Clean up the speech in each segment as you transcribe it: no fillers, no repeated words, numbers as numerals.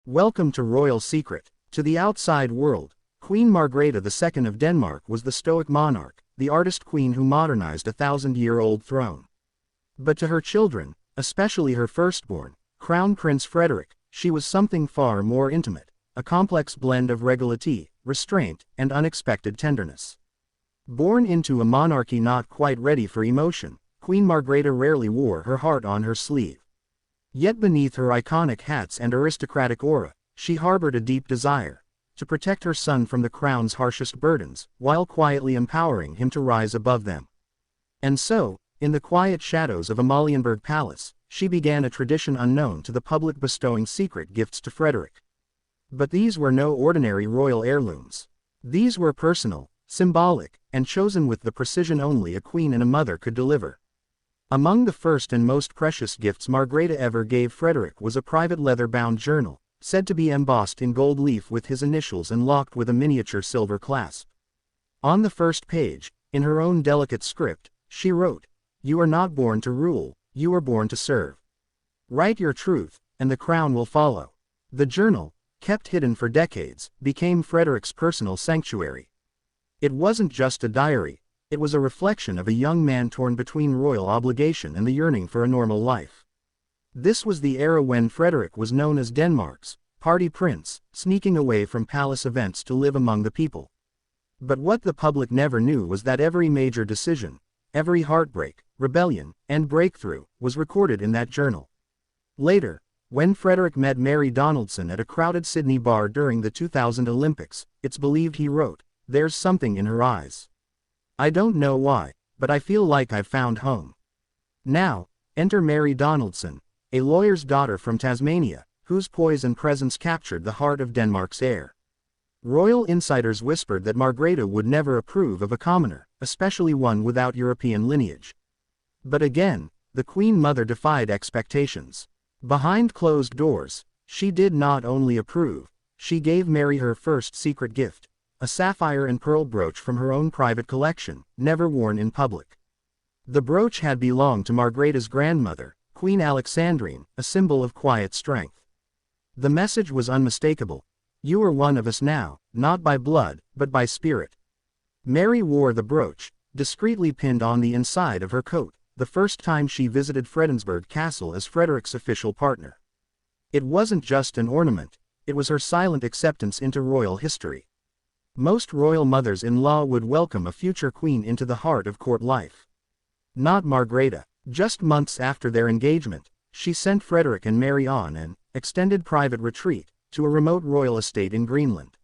Welcome to Royal Secret. To the outside world, Queen Margrethe II of Denmark was the stoic monarch, the artist queen who modernized a 1,000-year-old throne. But to her children, especially her firstborn, Crown Prince Frederik, she was something far more intimate, a complex blend of regality, restraint, and unexpected tenderness. Born into a monarchy not quite ready for emotion, Queen Margrethe rarely wore her heart on her sleeve. Yet beneath her iconic hats and aristocratic aura, she harbored a deep desire to protect her son from the crown's harshest burdens, while quietly empowering him to rise above them. And so, in the quiet shadows of Amalienborg Palace, she began a tradition unknown to the public, bestowing secret gifts to Frederik. But these were no ordinary royal heirlooms. These were personal, symbolic, and chosen with the precision only a queen and a mother could deliver. Among the first and most precious gifts Margrethe ever gave Frederik was a private leather-bound journal, said to be embossed in gold leaf with his initials and locked with a miniature silver clasp. On the first page, in her own delicate script, she wrote, "You are not born to rule, you are born to serve. Write your truth, and the crown will follow." The journal, kept hidden for decades, became Frederik's personal sanctuary. It wasn't just a diary, it was a reflection of a young man torn between royal obligation and the yearning for a normal life. This was the era when Frederik was known as Denmark's party prince, sneaking away from palace events to live among the people. But what the public never knew was that every major decision, every heartbreak, rebellion, and breakthrough, was recorded in that journal. Later, when Frederik met Mary Donaldson at a crowded Sydney bar during the 2000 Olympics, it's believed he wrote, "There's something in her eyes. I don't know why, but I feel like I've found home." Now, enter Mary Donaldson, a lawyer's daughter from Tasmania, whose poise and presence captured the heart of Denmark's heir. Royal insiders whispered that Margrethe would never approve of a commoner, especially one without European lineage. But again, the Queen Mother defied expectations. Behind closed doors, she did not only approve, she gave Mary her first secret gift, a sapphire and pearl brooch from her own private collection, never worn in public. The brooch had belonged to Margrethe's grandmother, Queen Alexandrine, a symbol of quiet strength. The message was unmistakable. "You are one of us now, not by blood, but by spirit." Mary wore the brooch, discreetly pinned on the inside of her coat, the first time she visited Fredensborg Castle as Frederik's official partner. It wasn't just an ornament, it was her silent acceptance into royal history. Most royal mothers-in-law would welcome a future queen into the heart of court life. Not Margrethe. Just months after their engagement, she sent Frederik and Mary on an extended private retreat to a remote royal estate in Greenland.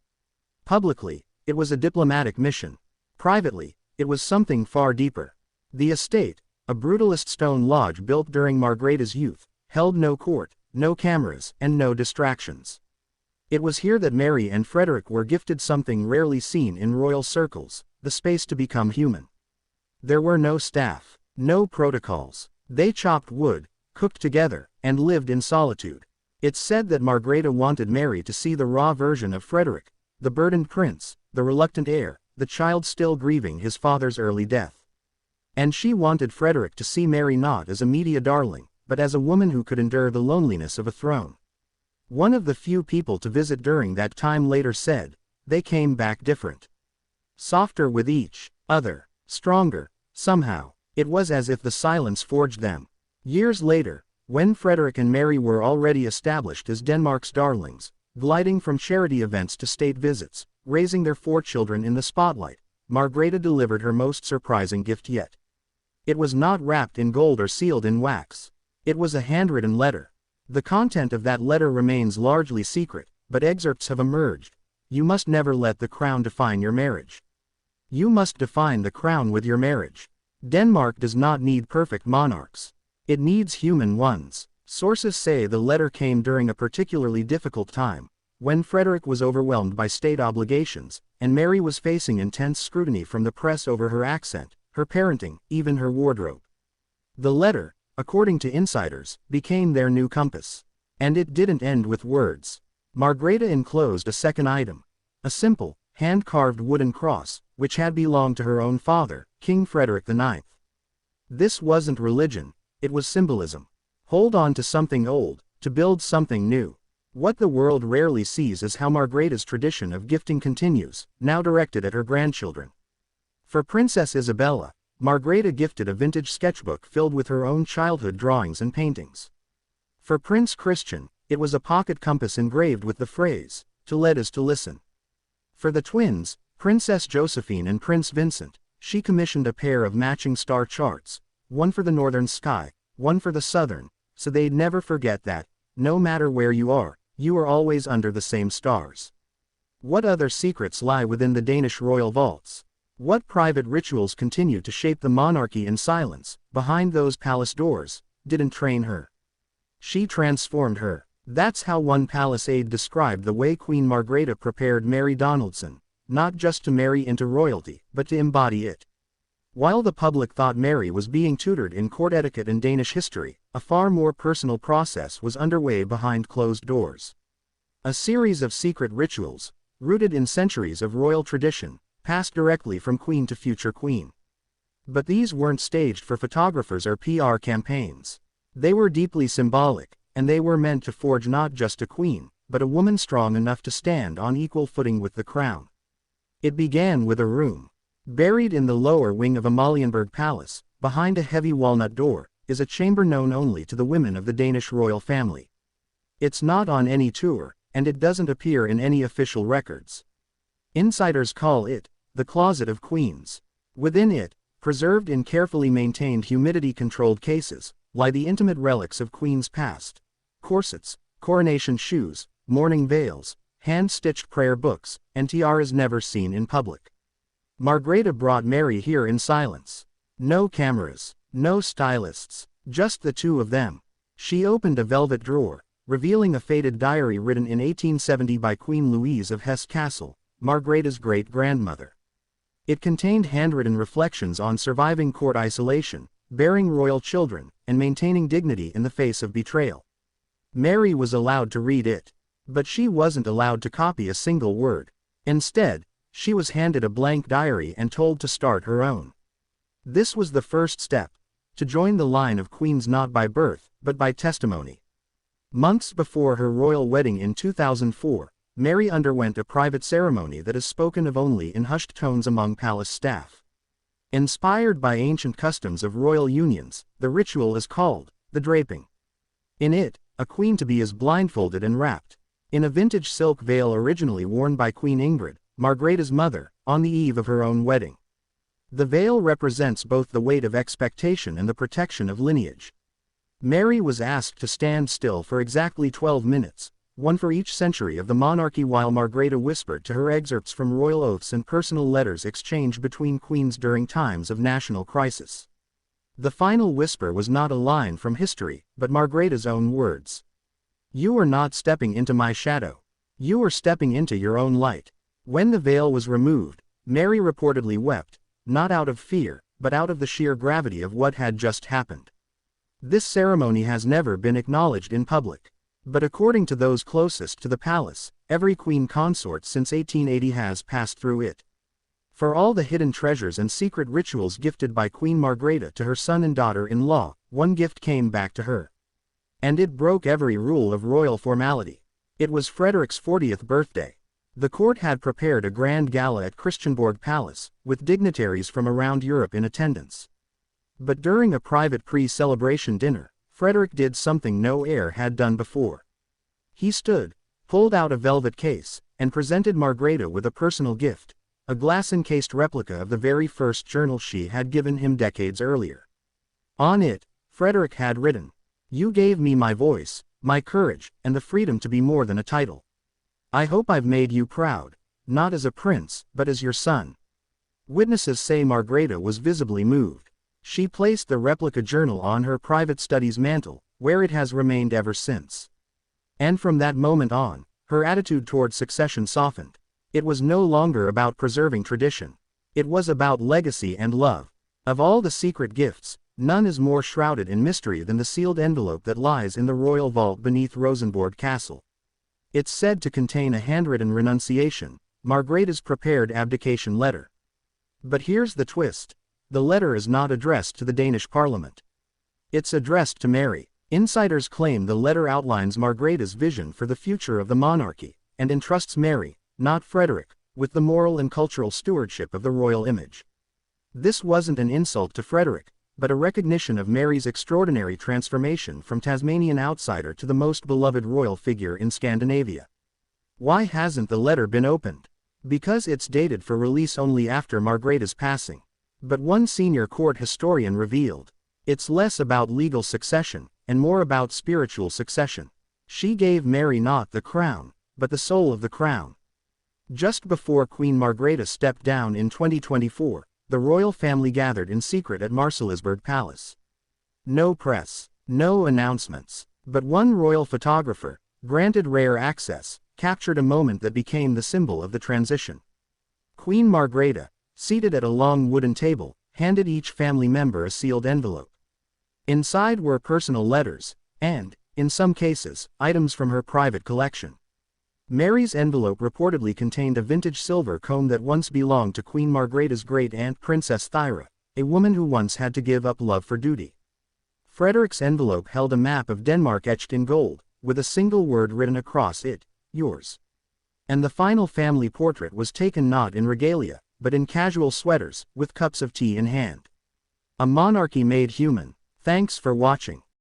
Publicly, it was a diplomatic mission. Privately, it was something far deeper. The estate, a brutalist stone lodge built during Margrethe's youth, held no court, no cameras, and no distractions. It was here that Mary and Frederik were gifted something rarely seen in royal circles, the space to become human. There were no staff, no protocols. They chopped wood, cooked together, and lived in solitude. It's said that Margrethe wanted Mary to see the raw version of Frederik, the burdened prince, the reluctant heir, the child still grieving his father's early death. And she wanted Frederik to see Mary not as a media darling, but as a woman who could endure the loneliness of a throne. One of the few people to visit during that time later said, "They came back different. Softer with each other, stronger, somehow. It was as if the silence forged them." Years later, when Frederik and Mary were already established as Denmark's darlings, gliding from charity events to state visits, raising their 4 children in the spotlight, Margrethe delivered her most surprising gift yet. It was not wrapped in gold or sealed in wax. It was a handwritten letter. The content of that letter remains largely secret, but excerpts have emerged. "You must never let the crown define your marriage. You must define the crown with your marriage. Denmark does not need perfect monarchs. It needs human ones." Sources say the letter came during a particularly difficult time, when Frederik was overwhelmed by state obligations, and Mary was facing intense scrutiny from the press over her accent, her parenting, even her wardrobe. The letter, according to insiders, became their new compass. And it didn't end with words. Margrethe enclosed a second item, a simple, hand-carved wooden cross, which had belonged to her own father, King Frederik IX. This wasn't religion, it was symbolism. Hold on to something old, to build something new. What the world rarely sees is how Margrethe's tradition of gifting continues, now directed at her grandchildren. For Princess Isabella, Margrethe gifted a vintage sketchbook filled with her own childhood drawings and paintings. For Prince Christian, it was a pocket compass engraved with the phrase, "To lead is to listen." For the twins, Princess Josephine and Prince Vincent, she commissioned a pair of matching star charts, one for the northern sky, one for the southern, so they'd never forget that, no matter where you are always under the same stars. What other secrets lie within the Danish royal vaults? What private rituals continue to shape the monarchy in silence, behind those palace doors? Didn't train her. She transformed her. That's how one palace aide described the way Queen Margrethe prepared Mary Donaldson, not just to marry into royalty, but to embody it. While the public thought Mary was being tutored in court etiquette and Danish history, a far more personal process was underway behind closed doors. A series of secret rituals, rooted in centuries of royal tradition, passed directly from queen to future queen. But these weren't staged for photographers or PR campaigns. They were deeply symbolic, and they were meant to forge not just a queen, but a woman strong enough to stand on equal footing with the crown. It began with a room. Buried in the lower wing of Amalienborg Palace, behind a heavy walnut door, is a chamber known only to the women of the Danish royal family. It's not on any tour, and it doesn't appear in any official records. Insiders call it the Closet of Queens. Within it, preserved in carefully maintained humidity-controlled cases, lie the intimate relics of queens past: corsets, coronation shoes, mourning veils, hand-stitched prayer books, and tiaras never seen in public. Margrethe brought Mary here in silence. No cameras, no stylists, just the two of them. She opened a velvet drawer, revealing a faded diary written in 1870 by Queen Louise of Hesse-Kassel, Margrethe's great-grandmother. It contained handwritten reflections on surviving court isolation, bearing royal children, and maintaining dignity in the face of betrayal. Mary was allowed to read it. But she wasn't allowed to copy a single word. Instead, she was handed a blank diary and told to start her own. This was the first step, to join the line of queens not by birth, but by testimony. Months before her royal wedding in 2004, Mary underwent a private ceremony that is spoken of only in hushed tones among palace staff. Inspired by ancient customs of royal unions, the ritual is called the draping. In it, a queen to be is blindfolded and wrapped in a vintage silk veil originally worn by Queen Ingrid, Margrethe's mother, on the eve of her own wedding. The veil represents both the weight of expectation and the protection of lineage. Mary was asked to stand still for exactly 12 minutes, one for each century of the monarchy, while Margrethe whispered to her excerpts from royal oaths and personal letters exchanged between queens during times of national crisis. The final whisper was not a line from history, but Margrethe's own words. "You are not stepping into my shadow. You are stepping into your own light." When the veil was removed, Mary reportedly wept, not out of fear, but out of the sheer gravity of what had just happened. This ceremony has never been acknowledged in public. But according to those closest to the palace, every queen consort since 1880 has passed through it. For all the hidden treasures and secret rituals gifted by Queen Margrethe to her son and daughter-in-law, one gift came back to her. And it broke every rule of royal formality. It was Frederik's 40th birthday. The court had prepared a grand gala at Christiansborg Palace, with dignitaries from around Europe in attendance. But during a private pre-celebration dinner, Frederik did something no heir had done before. He stood, pulled out a velvet case, and presented Margrethe with a personal gift, a glass-encased replica of the very first journal she had given him decades earlier. On it, Frederik had written, "You gave me my voice, my courage, and the freedom to be more than a title. I hope I've made you proud, not as a prince, but as your son." Witnesses say Margrethe was visibly moved. She placed the replica journal on her private study's mantel, where it has remained ever since. And from that moment on, her attitude toward succession softened. It was no longer about preserving tradition. It was about legacy and love. Of all the secret gifts, none is more shrouded in mystery than the sealed envelope that lies in the royal vault beneath Rosenborg Castle. It's said to contain a handwritten renunciation, Margrethe's prepared abdication letter. But here's the twist. The letter is not addressed to the Danish parliament. It's addressed to Mary. Insiders claim the letter outlines Margrethe's vision for the future of the monarchy, and entrusts Mary, not Frederik, with the moral and cultural stewardship of the royal image. This wasn't an insult to Frederik, but a recognition of Mary's extraordinary transformation from Tasmanian outsider to the most beloved royal figure in Scandinavia. Why hasn't the letter been opened? Because it's dated for release only after Margrethe's passing. But one senior court historian revealed, it's less about legal succession, and more about spiritual succession. She gave Mary not the crown, but the soul of the crown. Just before Queen Margrethe stepped down in 2024, the royal family gathered in secret at Marselisburg Palace. No press, no announcements, but one royal photographer, granted rare access, captured a moment that became the symbol of the transition. Queen Margrethe, seated at a long wooden table, handed each family member a sealed envelope. Inside were personal letters, and, in some cases, items from her private collection. Mary's envelope reportedly contained a vintage silver comb that once belonged to Queen Margrethe's great-aunt Princess Thyra, a woman who once had to give up love for duty. Frederik's envelope held a map of Denmark etched in gold, with a single word written across it, yours. And the final family portrait was taken not in regalia, but in casual sweaters, with cups of tea in hand. A monarchy made human. Thanks for watching.